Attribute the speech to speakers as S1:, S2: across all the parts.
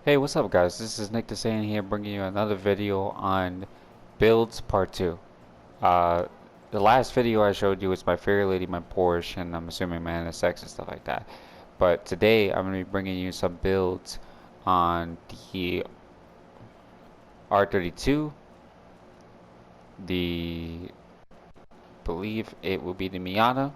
S1: Hey, what's up guys? This is Nick Desane here bringing you another video on builds part 2. Uh, the last video I showed you was my Fairy Lady, my Porsche, and I'm assuming my NSX and stuff like that. But today I'm going to be bringing you some builds on the R32, the believe it will be the Miata,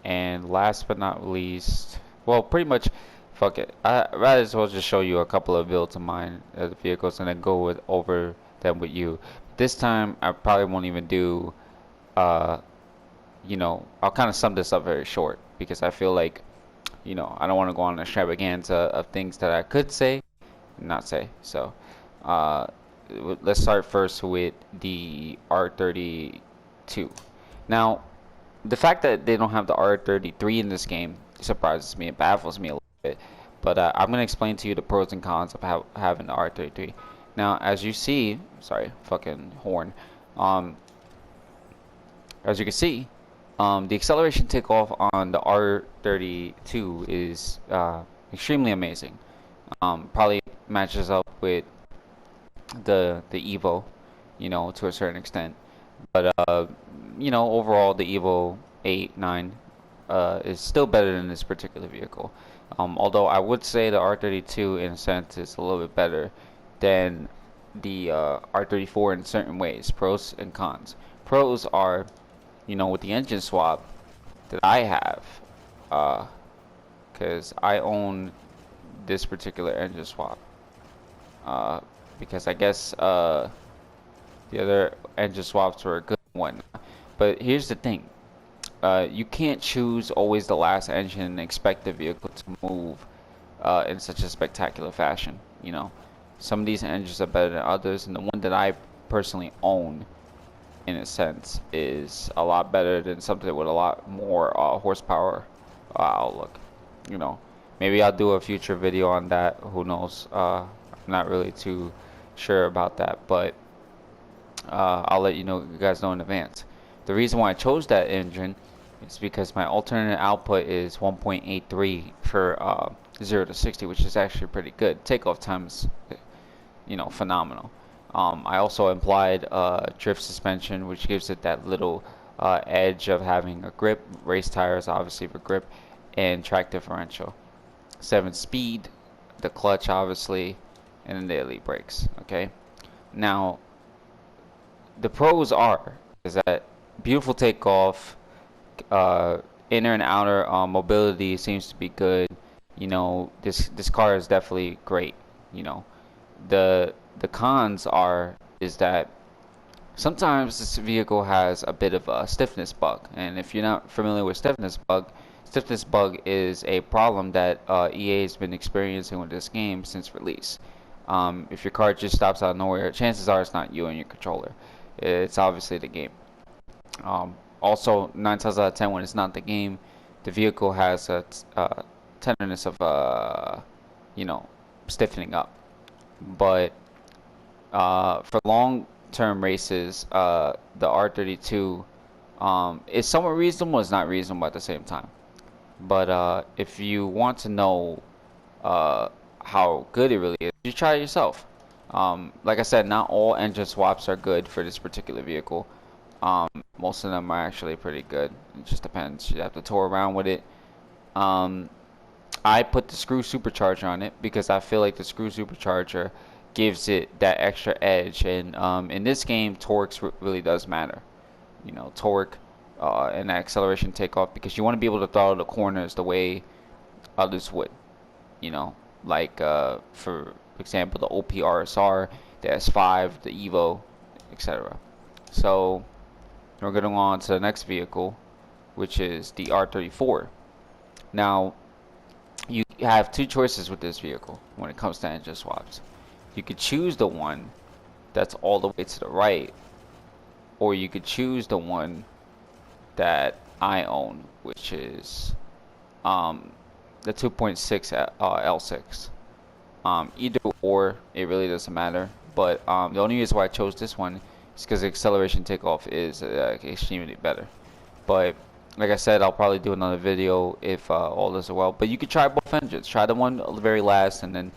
S1: and last but not least, well, pretty much, fuck it. I might as well just show you a couple of builds of mine, the vehicles, and then over them with you. This time, I probably won't even do, uh, I'll kind of sum this up very short because I feel like, I don't want to go on an extravaganza of things that I could say and not say. So, uh, let's start first with the R32. Now, the fact that they don't have the R33 in this game surprises me. It baffles me a little bit. But I'm going to explain to you the pros and cons of having the R33. Now, as you see, sorry, fucking horn. Um, as you can see, the acceleration takeoff on the R32 is extremely amazing. Probably matches up with the Evo, to a certain extent. But overall, the Evo 8, 9 is still better than this particular vehicle. Although I would say the R32 in a sense is a little bit better than the R34 in certain ways. Pros and cons. Pros are, with the engine swap that I have, because I own this particular engine swap. Because I guess the other engine swaps were a good one. But here's the thing. You can't choose always the last engine and expect the vehicle to move in such a spectacular fashion. Some of these engines are better than others, and the one that I personally own, in a sense, is a lot better than something with a lot more horsepower outlook. Maybe I'll do a future video on that. Who knows? I'm not really too sure about that, but I'll let you guys know in advance. The reason why I chose that engine is because my alternate output is 1.83 for 0 to 60, which is actually pretty good. Takeoff time is, phenomenal. I also applied drift suspension, which gives it that little edge of having a grip. Race tires, obviously, for grip, and track differential. 7-speed, the clutch, obviously, and then the elite brakes. Okay, now the pros is that beautiful takeoff, inner and outer mobility seems to be good. This car is definitely great. The cons is that sometimes this vehicle has a bit of a stiffness bug, and if you're not familiar with stiffness bug is a problem that EA has been experiencing with this game since release. If your car just stops out of nowhere, chances are it's not you and your controller. It's obviously the game. Also, 9 times out of 10, when it's not the game, the vehicle has a tenderness of, stiffening up. But for long-term races, the R32 is somewhat reasonable. It's not reasonable at the same time. But if you want to know how good it really is, you try it yourself. Like I said, not all engine swaps are good for this particular vehicle. Most of them are actually pretty good. It just depends. You have to tour around with it. I put the screw supercharger on it because I feel like the screw supercharger gives it that extra edge. And in this game, torque really does matter. Torque and acceleration takeoff, because you want to be able to throttle the corners the way others would. Like for example, the OPRSR, the S5, the Evo, etc. So we're going to go on to the next vehicle, which is the R34. Now, you have two choices with this vehicle when it comes to engine swaps. You could choose the one that's all the way to the right, or you could choose the one that I own, which is the 2.6 L6. Either or, it really doesn't matter. But the only reason why I chose this one is because the acceleration takeoff is extremely better. But like I said, I'll probably do another video if all is well. But you could try both engines. Try the one very last, and then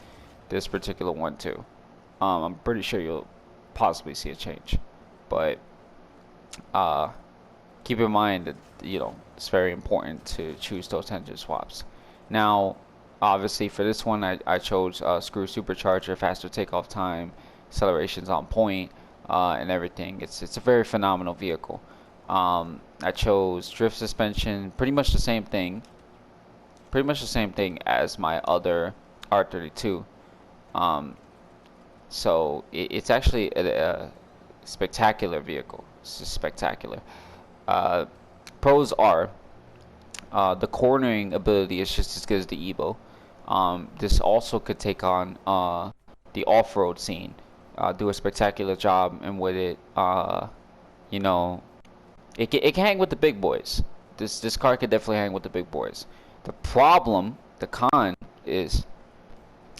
S1: this particular one too. I'm pretty sure you'll possibly see a change, but keep in mind that it's very important to choose those engine swaps. Now, obviously for this one, I chose screw supercharger, faster takeoff time, acceleration's on point, and everything. It's a very phenomenal vehicle. I chose drift suspension, pretty much the same thing. Pretty much the same thing as my other R32. So it's actually a spectacular vehicle. It's just spectacular. Uh, Pros are the cornering ability is just as good as the Evo. This also could take on the off-road scene, do a spectacular job, and with it, you know, it can hang with the big boys. This car could definitely hang with the big boys. The problem, the con, is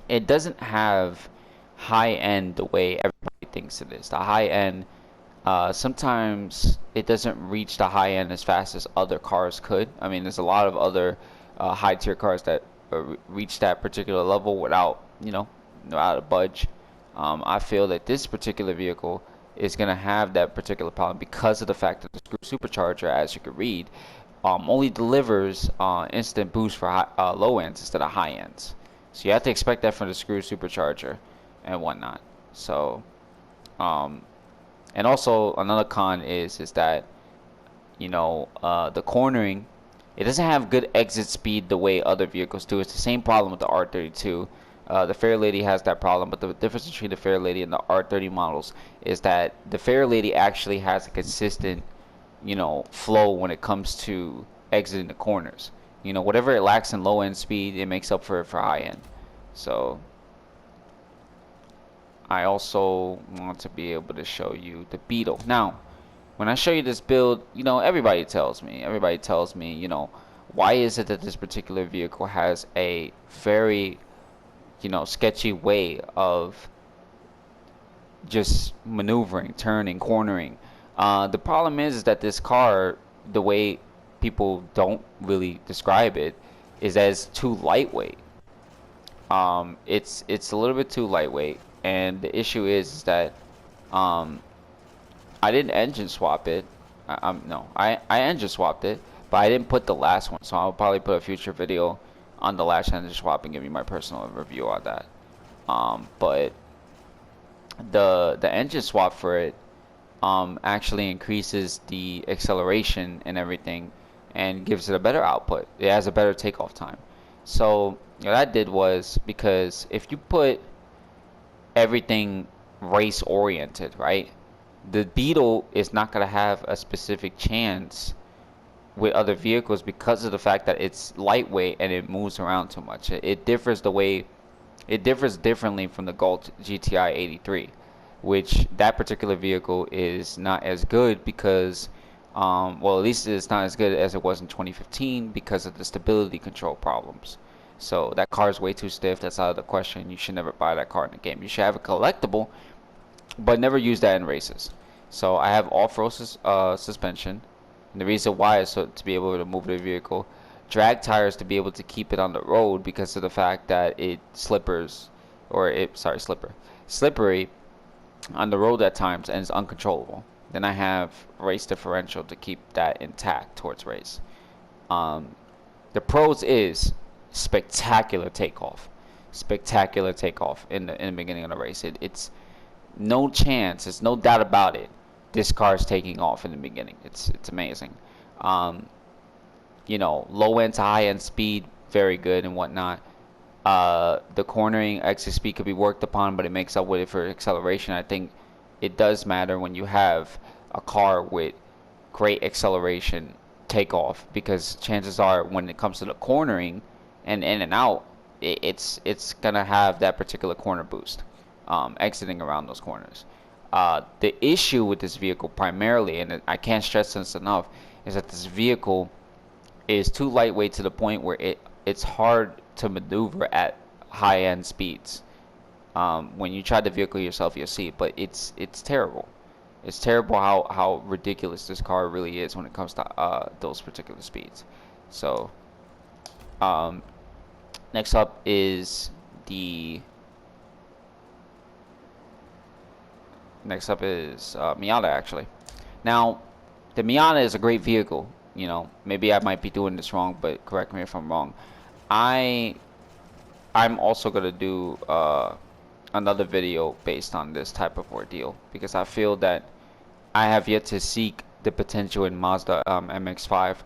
S1: it doesn't have high end the way everybody thinks it is. The high end, sometimes it doesn't reach the high end as fast as other cars could. I mean, there's a lot of other high tier cars that reach that particular level without, without a budge. I feel that this particular vehicle is going to have that particular problem because of the fact that the screw supercharger, as you can read, only delivers instant boost for low ends instead of high ends. So you have to expect that from the screw supercharger and whatnot. So, and also another con is that the cornering, it doesn't have good exit speed the way other vehicles do. It's the same problem with the R32. The Fairlady has that problem, but the difference between the Fairlady and the R30 models is that the Fairlady actually has a consistent, flow when it comes to exiting the corners. Whatever it lacks in low end speed, it makes up for high end. So I also want to be able to show you the Beetle. Now, when I show you this build, everybody tells me, why is it that this particular vehicle has a very, sketchy way of just maneuvering, turning, cornering. The problem is that this car, the way people don't really describe it, is as too lightweight. It's a little bit too lightweight, and the issue is that I didn't engine swap it. I engine swapped it, but I didn't put the last one. So I'll probably put a future video on the last engine swap and give you my personal review on that. But the engine swap for it actually increases the acceleration and everything, and gives it a better output. It has a better takeoff time. So what I did was, because if you put everything race oriented, right, the Beetle is not going to have a specific chance with other vehicles because of the fact that it's lightweight and it moves around too much. It differs differently from the Gulf GTI 83, which that particular vehicle is not as good because well, at least it's not as good as it was in 2015 because of the stability control problems. So that car is way too stiff. That's out of the question. You should never buy that car in the game. You should have a collectible, but never use that in races. So I have off-road suspension. And the reason why is so to be able to move the vehicle. Drag tires to be able to keep it on the road because of the fact that it slippery on the road at times and is uncontrollable. Then I have race differential to keep that intact towards race. The pros is spectacular takeoff in the beginning of the race. It's no chance, it's no doubt about it, this car is taking off in the beginning. It's amazing. Low end to high end speed, very good and whatnot. The cornering exit speed could be worked upon, but it makes up with it for acceleration. I think it does matter when you have a car with great acceleration takeoff, because chances are when it comes to the cornering and in and out, it's gonna have that particular corner boost, exiting around those corners. The issue with this vehicle primarily, and I can't stress this enough, is that this vehicle is too lightweight to the point where it's hard to maneuver at high end speeds. When you try the vehicle yourself, you'll see, but it's terrible. It's terrible how ridiculous this car really is when it comes to those particular speeds. So next up is the next up is Miata, actually. Now, the Miata is a great vehicle. You know, maybe I might be doing this wrong, but correct me if I'm wrong. I I'm also gonna do another video based on this type of ordeal because I feel that I have yet to seek the potential in Mazda MX-5,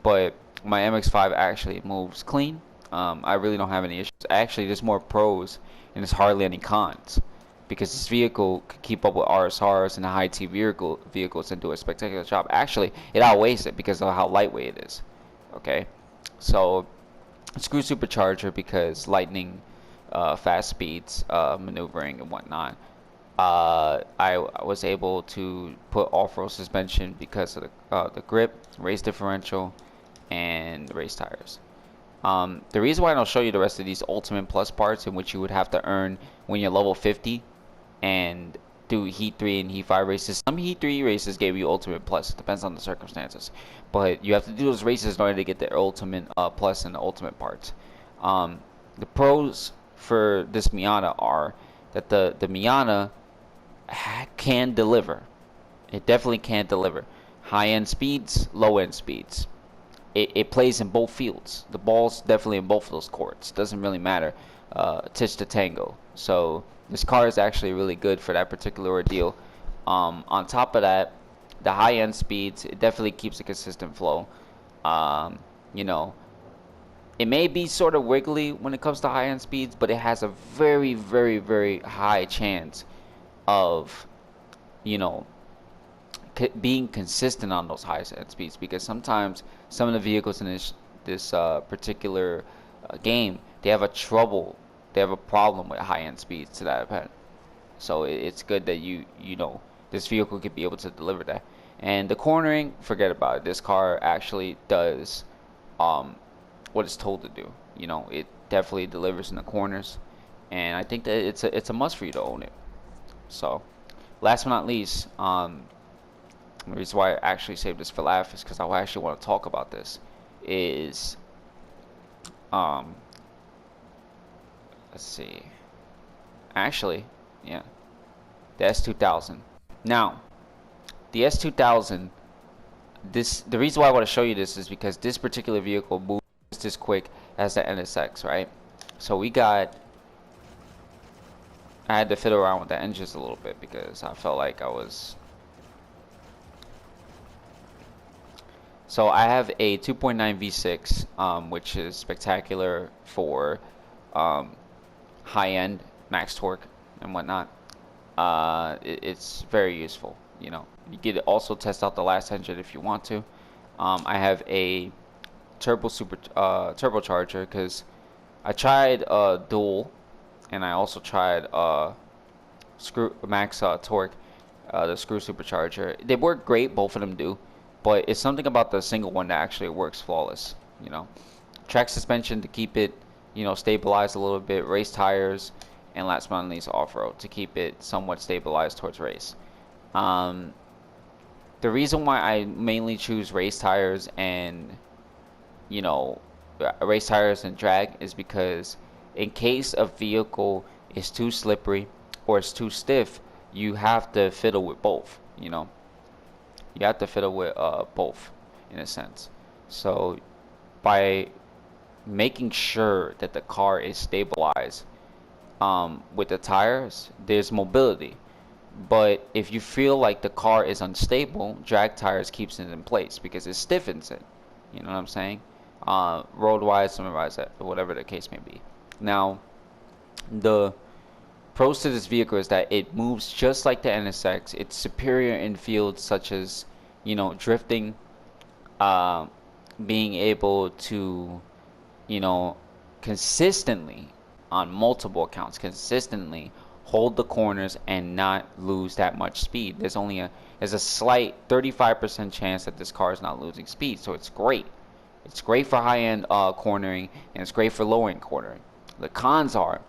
S1: but my MX-5 actually moves clean. I really don't have any issues. Actually, there's more pros and there's hardly any cons because this vehicle could keep up with RSRs and the high T vehicles and do a spectacular job. Actually, it outweighs it because of how lightweight it is. Okay, so screw supercharger because lightning, fast speeds, maneuvering and whatnot. I was able to put off-road suspension because of the grip, race differential, and race tires. The reason why I don't show you the rest of these Ultimate Plus parts in which you would have to earn when you're level 50 and do Heat 3 and Heat 5 races. Some Heat 3 races gave you Ultimate Plus. It depends on the circumstances. But you have to do those races in order to get the Ultimate Plus and the Ultimate parts. The pros for this Miata are that the Miata can deliver. It definitely can deliver. High-end speeds, low-end speeds. It plays in both fields. The ball's definitely in both of those courts. Doesn't really matter. Titch to tango. So this car is actually really good for that particular ordeal. On top of that, the high-end speeds, it definitely keeps a consistent flow. You know, it may be sort of wiggly when it comes to high-end speeds, but it has a very, very, very high chance of, you know, being consistent on those high end speeds because sometimes some of the vehicles in this particular game they have a problem with high end speeds to that effect. So it's good that you know this vehicle could be able to deliver that. And the cornering, forget about it. This car actually does what it's told to do. You know, it definitely delivers in the corners, and I think that it's a must for you to own it. So, last but not least, the reason why I actually saved this for last is because I actually want to talk about this. Is let's see. Actually, yeah, the S2000. Now, the S2000. The reason why I want to show you this is because this particular vehicle moves just as quick as the NSX, right? So I had to fiddle around with the engines a little bit because I felt like I was. So I have a 2.9 V6, which is spectacular for high-end max torque and whatnot. It's very useful. You know, you could also test out the last engine if you want to. I have a turbocharger because I tried dual, and I also tried screw max torque, the screw supercharger. They work great, both of them do, but it's something about the single one that actually works flawless. You know, track suspension to keep it, you know, stabilized a little bit, race tires, and last but not least off-road to keep it somewhat stabilized towards race. The reason why I mainly choose race tires and, you know, race tires and drag is because in case a vehicle is too slippery or it's too stiff, you have to fiddle with both. You know, you have to fiddle with both in a sense. So by making sure that the car is stabilized with the tires, there's mobility. But if you feel like the car is unstable, drag tires keeps it in place because it stiffens it. You know what I'm saying? Road-wise, summer-wise, whatever the case may be. Now, the pros to this vehicle is that it moves just like the NSX. It's superior in fields such as, you know, drifting, being able to, you know, consistently on multiple accounts, consistently hold the corners and not lose that much speed. There's a slight 35% chance that this car is not losing speed, so it's great. It's great for high-end cornering, and it's great for low-end cornering. The cons are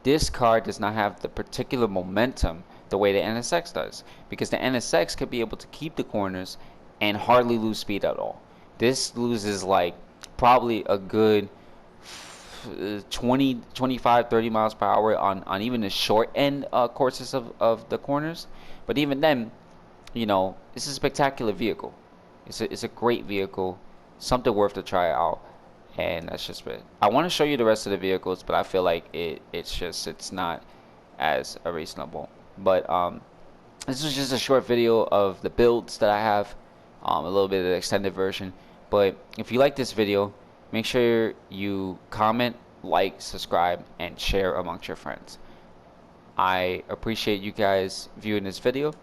S1: this car does not have the particular momentum the way the NSX does, because the NSX could be able to keep the corners and hardly lose speed at all. This loses like probably a good 20, 25, 30 miles per hour on even the short end courses of the corners. But even then, you know, it's a spectacular vehicle. It's a great vehicle, something worth to try out. And that's just it. I want to show you the rest of the vehicles, but I feel like it's not as reasonable. But this was just a short video of the builds that I have, a little bit of the extended version. But if you like this video, make sure you comment, like, subscribe, and share amongst your friends. I appreciate you guys viewing this video,